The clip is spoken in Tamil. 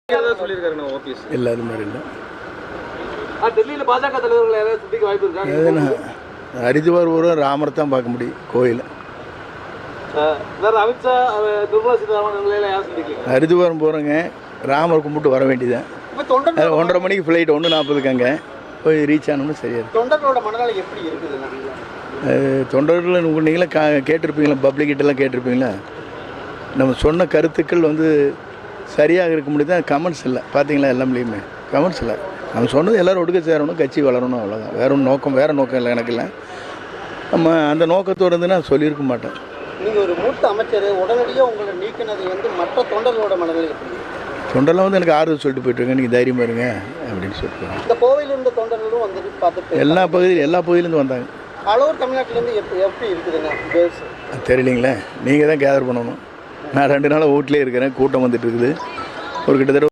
இல்லை அது மாதிரி இல்லை. டெல்லியில் பாஜக தலைவர்கள் யாராவது சந்திக்க வாய்ப்பு இருக்கா? ஹரித்வார் ஊரும் ராமர் தான் பார்க்க முடியும் கோயில். வேற அமித்ஷா நிர்மலா சீதாராமன் யாரும் சந்திக்கல. ஹரித்வாரம் போகிறோங்க, ராமர் கும்பிட்டு வர வேண்டியதான். 1:30 மணிக்கு ஃப்ளைட் 1:40க்கு அங்கே போய் ரீச் ஆனோம்னு சரியாது. தொண்டர்களோட மனநிலை எப்படி இருக்குதுன்னா தொண்டர்கள் நீங்களும் கேட்டிருப்பீங்களா, பப்ளிக்கிட்டெல்லாம் கேட்டிருப்பீங்களா? நம்ம சொன்ன கருத்துக்கள் சரியாக இருக்க முடியுது. கமெண்ட்ஸ் இல்லை பார்த்தீங்களா? எல்லாமே கமெண்ட்ஸ் இல்லை. நம்ம சொன்னது எல்லோரும் ஒடுக்க சேரணும், கட்சி வளரணும், அவ்வளோதான். வேறு நோக்கம் இல்லை எனக்கு இல்லை. நம்ம அந்த நோக்கத்தோடு இருந்து நான் சொல்லியிருக்க மாட்டேன். நீங்கள் ஒரு மூத்த அமைச்சர் உடனடியாக உங்களை நீக்கினது மற்ற தொண்டர்களோட மனநிலை தொண்டரெல்லாம் எனக்கு ஆறுதல் சொல்லிட்டு போயிட்டுருங்க, நீங்கள் தைரியமாக இருங்க அப்படின்னு சொல்லிட்டு. இந்த கோவையில் இருந்த தொண்டர்களும் வந்துட்டு பார்த்துட்டு எல்லா பகுதியிலேருந்து வந்தாங்க. அளவு தமிழ்நாட்டிலேருந்து எப்படி இருக்குதுங்க தெரியலிங்களே, நீங்கள் தான் கேதர் பண்ணணும். நான் 2 நாளாக வீட்டிலே இருக்கிறேன், கூட்டம் வந்துட்டு இருக்குது. ஒரு கிட்டத்தட்ட